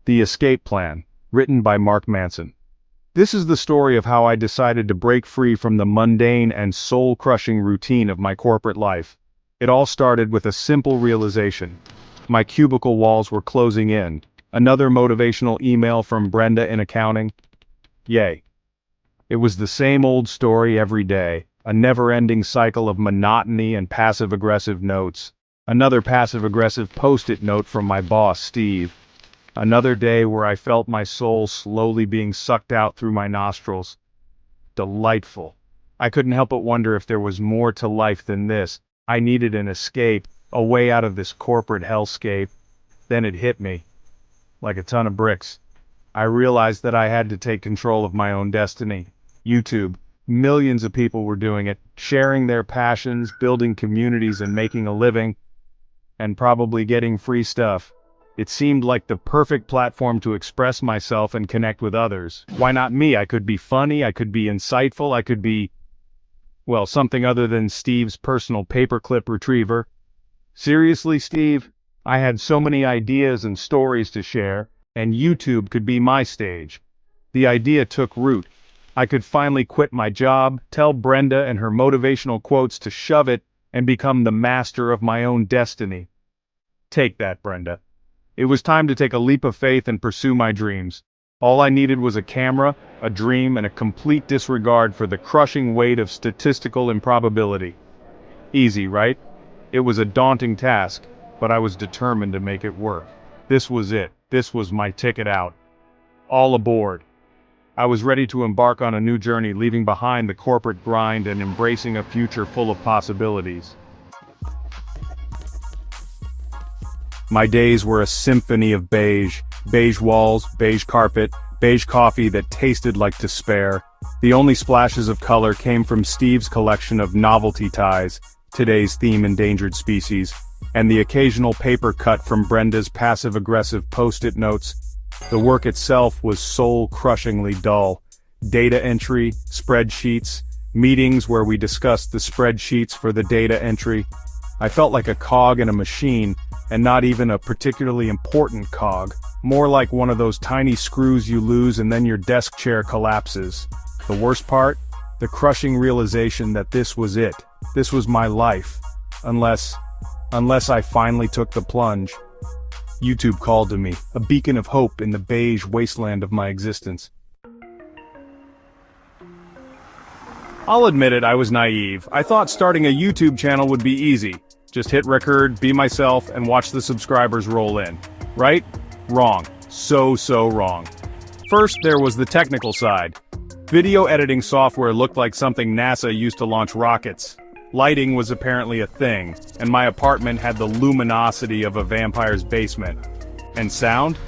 The Escape Plan, written by Mark Manson. This is the story of how I decided to break free from the mundane and soul-crushing routine of my corporate life. It all started with a simple realization. My cubicle walls were closing in. Another motivational email from Brenda in accounting. Yay. It was the same old story every day, a never-ending cycle of monotony and passive-aggressive notes. Another passive-aggressive post-it note from my boss, Steve. Another day where I felt my soul slowly being sucked out through my nostrils. Delightful. I couldn't help but wonder if there was more to life than this. I needed an escape, a way out of this corporate hellscape. Then it hit me. Like a ton of bricks. I realized that I had to take control of my own destiny. YouTube. Millions of people were doing it, sharing their passions, building communities and making a living. And probably getting free stuff. It seemed like the perfect platform to express myself and connect with others. Why not me? I could be funny, I could be insightful, I could be, well, something other than Steve's personal paperclip retriever. Seriously, Steve? I had so many ideas and stories to share, and YouTube could be my stage. The idea took root. I could finally quit my job, tell Brenda and her motivational quotes to shove it, and become the master of my own destiny. Take that, Brenda. It was time to take a leap of faith and pursue my dreams. All I needed was a camera, a dream, and a complete disregard for the crushing weight of statistical improbability. Easy, right? It was a daunting task, but I was determined to make it work. This was it. This was my ticket out. All aboard. I was ready to embark on a new journey, leaving behind the corporate grind and embracing a future full of possibilities. My days were a symphony of beige. Beige walls, beige carpet, beige coffee that tasted like despair. The only splashes of color came from Steve's collection of novelty ties, today's theme endangered species, and the occasional paper cut from Brenda's passive-aggressive post-it notes. The work itself was soul-crushingly dull. Data entry, spreadsheets, meetings where we discussed the spreadsheets for the data entry. I felt like a cog in a machine, and not even a particularly important cog. More like one of those tiny screws you lose and then your desk chair collapses. The worst part? The crushing realization that this was it. This was my life. Unless I finally took the plunge. YouTube called to me, a beacon of hope in the beige wasteland of my existence. I'll admit it, I was naive. I thought starting a YouTube channel would be easy. Just hit record, be myself, and watch the subscribers roll in. Right? Wrong. So wrong. First, there was the technical side. Video editing software looked like something NASA used to launch rockets. Lighting was apparently a thing, and my apartment had the luminosity of a vampire's basement. And sound?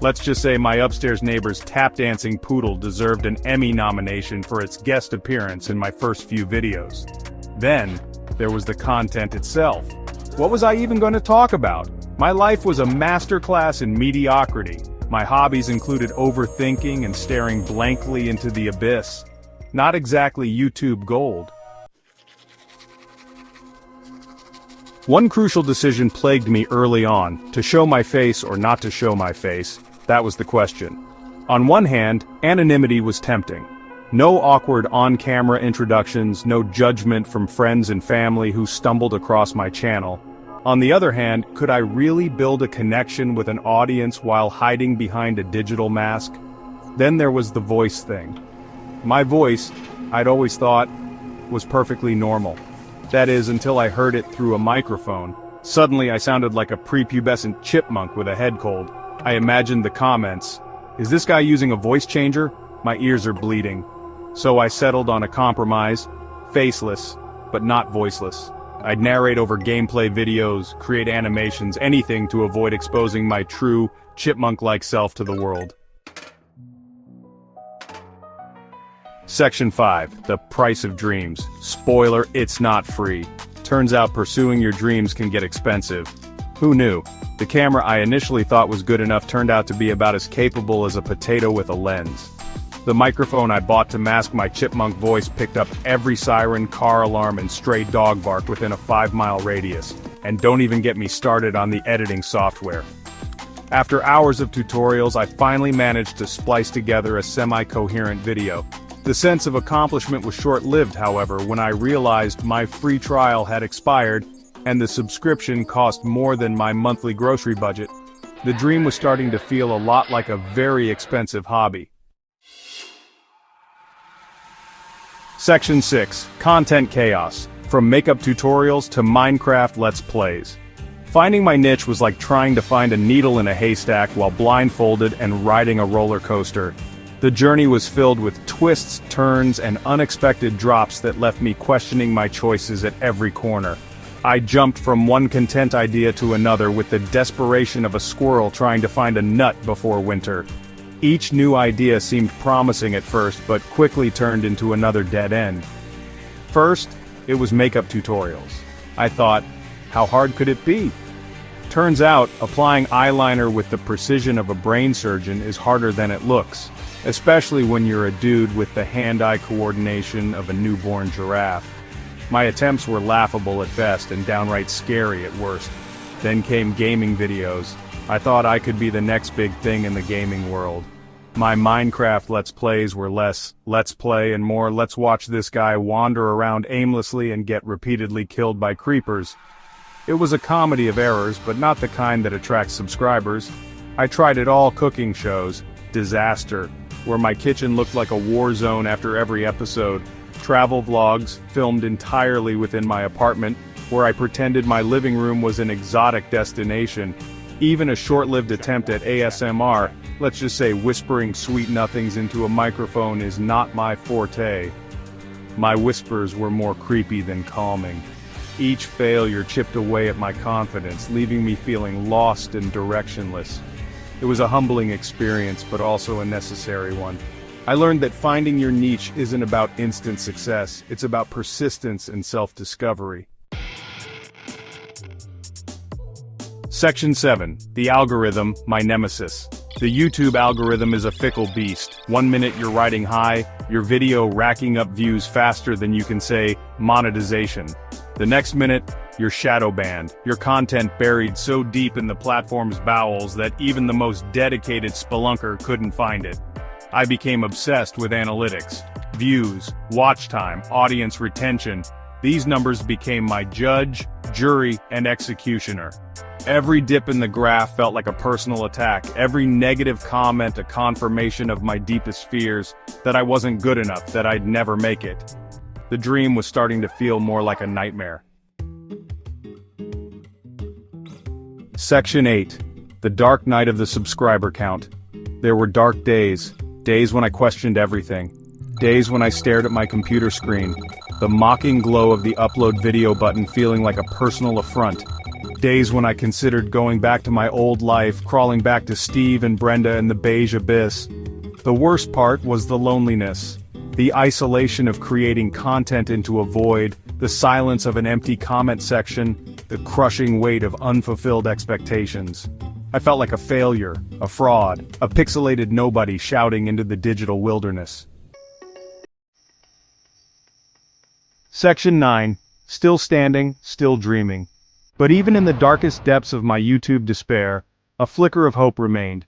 Let's just say my upstairs neighbor's tap-dancing poodle deserved an Emmy nomination for its guest appearance in my first few videos. Then, there was the content itself. What was I even going to talk about? My life was a masterclass in mediocrity. My hobbies included overthinking and staring blankly into the abyss. Not exactly YouTube gold. One crucial decision plagued me early on, to show my face or not to show my face. That was the question. On one hand, anonymity was tempting. No awkward on-camera introductions, no judgment from friends and family who stumbled across my channel. On the other hand, could I really build a connection with an audience while hiding behind a digital mask? Then there was the voice thing. My voice, I'd always thought, was perfectly normal. That is, until I heard it through a microphone. Suddenly I sounded like a prepubescent chipmunk with a head cold. I imagined the comments. Is this guy using a voice changer? My ears are bleeding. So I settled on a compromise. Faceless, but not voiceless. I'd narrate over gameplay videos, create animations, anything to avoid exposing my true, chipmunk-like self to the world. Section 5. The Price of Dreams. Spoiler, it's not free. Turns out pursuing your dreams can get expensive. Who knew? The camera I initially thought was good enough turned out to be about as capable as a potato with a lens. The microphone I bought to mask my chipmunk voice picked up every siren, car alarm, and stray dog bark within a 5-mile radius. And don't even get me started on the editing software. After hours of tutorials, I finally managed to splice together a semi-coherent video. The sense of accomplishment was short-lived, however, when I realized my free trial had expired, and the subscription cost more than my monthly grocery budget. The dream was starting to feel a lot like a very expensive hobby. Section 6. Content Chaos. From makeup tutorials to Minecraft Let's Plays. Finding my niche was like trying to find a needle in a haystack while blindfolded and riding a roller coaster. The journey was filled with twists, turns, and unexpected drops that left me questioning my choices at every corner. I jumped from one content idea to another with the desperation of a squirrel trying to find a nut before winter. Each new idea seemed promising at first, but quickly turned into another dead end. First, it was makeup tutorials. I thought, how hard could it be? Turns out, applying eyeliner with the precision of a brain surgeon is harder than it looks, especially when you're a dude with the hand-eye coordination of a newborn giraffe. My attempts were laughable at best and downright scary at worst. Then came gaming videos. I thought I could be the next big thing in the gaming world. My Minecraft Let's Plays were less let's play and more let's watch this guy wander around aimlessly and get repeatedly killed by creepers. It was a comedy of errors, but not the kind that attracts subscribers. I tried it all: cooking shows, disaster, where my kitchen looked like a war zone after every episode, travel vlogs, filmed entirely within my apartment, where I pretended my living room was an exotic destination, even a short-lived attempt at ASMR, let's just say whispering sweet nothings into a microphone, is not my forte. My whispers were more creepy than calming. Each failure chipped away at my confidence, leaving me feeling lost and directionless. It was a humbling experience, but also a necessary one. I learned that finding your niche isn't about instant success, it's about persistence and self-discovery. Section 7. The Algorithm, My Nemesis. The YouTube algorithm is a fickle beast. 1 minute you're riding high, your video racking up views faster than you can say monetization. The next minute, you're shadow banned, your content buried so deep in the platform's bowels that even the most dedicated spelunker couldn't find it. I became obsessed with analytics, views, watch time, audience retention. These numbers became my judge, jury, and executioner. Every dip in the graph felt like a personal attack, every negative comment a confirmation of my deepest fears, that I wasn't good enough, that I'd never make it. The dream was starting to feel more like a nightmare. Section 8. The Dark Night of the Subscriber Count. There were dark days when I questioned everything. Days when I stared at my computer screen, the mocking glow of the upload video button feeling like a personal affront. Days when I considered going back to my old life, crawling back to Steve and Brenda and the beige abyss. The worst part was the loneliness. The isolation of creating content into a void, the silence of an empty comment section, the crushing weight of unfulfilled expectations. I felt like a failure, a fraud, a pixelated nobody shouting into the digital wilderness. Section 9. Still standing, still dreaming. But even in the darkest depths of my YouTube despair, a flicker of hope remained.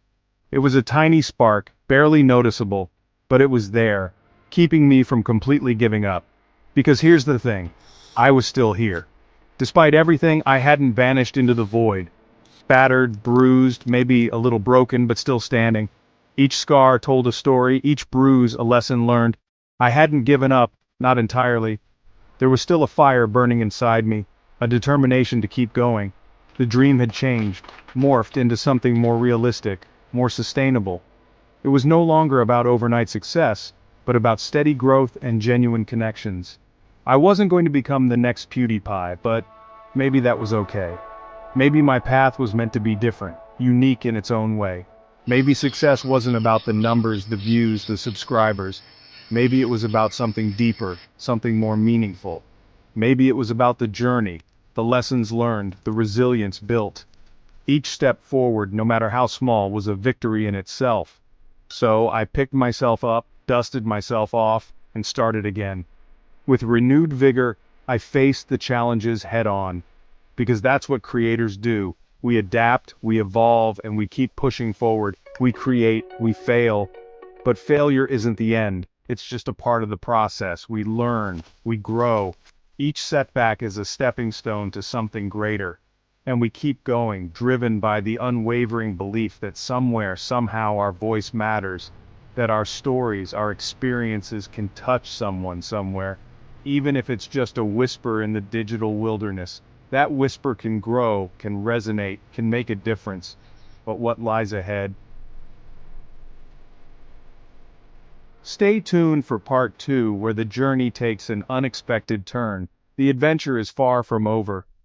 It was a tiny spark, barely noticeable, but it was there, keeping me from completely giving up. Because here's the thing, I was still here. Despite everything, I hadn't vanished into the void. Battered, bruised, maybe a little broken, but still standing. Each scar told a story, each bruise a lesson learned. I hadn't given up, not entirely. There was still a fire burning inside me, a determination to keep going. The dream had changed, morphed into something more realistic, more sustainable. It was no longer about overnight success, but about steady growth and genuine connections. I wasn't going to become the next PewDiePie, but maybe that was okay. Maybe my path was meant to be different, unique in its own way. Maybe success wasn't about the numbers, the views, the subscribers. Maybe it was about something deeper, something more meaningful. Maybe it was about the journey, the lessons learned, the resilience built. Each step forward, no matter how small, was a victory in itself. So I picked myself up, dusted myself off, and started again. With renewed vigor, I faced the challenges head on. Because that's what creators do. We adapt, we evolve, and we keep pushing forward. We create, we fail. But failure isn't the end. It's just a part of the process. We learn, we grow. Each setback is a stepping stone to something greater. And we keep going, driven by the unwavering belief that somewhere, somehow our voice matters, that our stories, our experiences can touch someone somewhere, even if it's just a whisper in the digital wilderness. That whisper can grow, can resonate, can make a difference. But what lies ahead? Stay tuned for part 2, where the journey takes an unexpected turn. The adventure is far from over.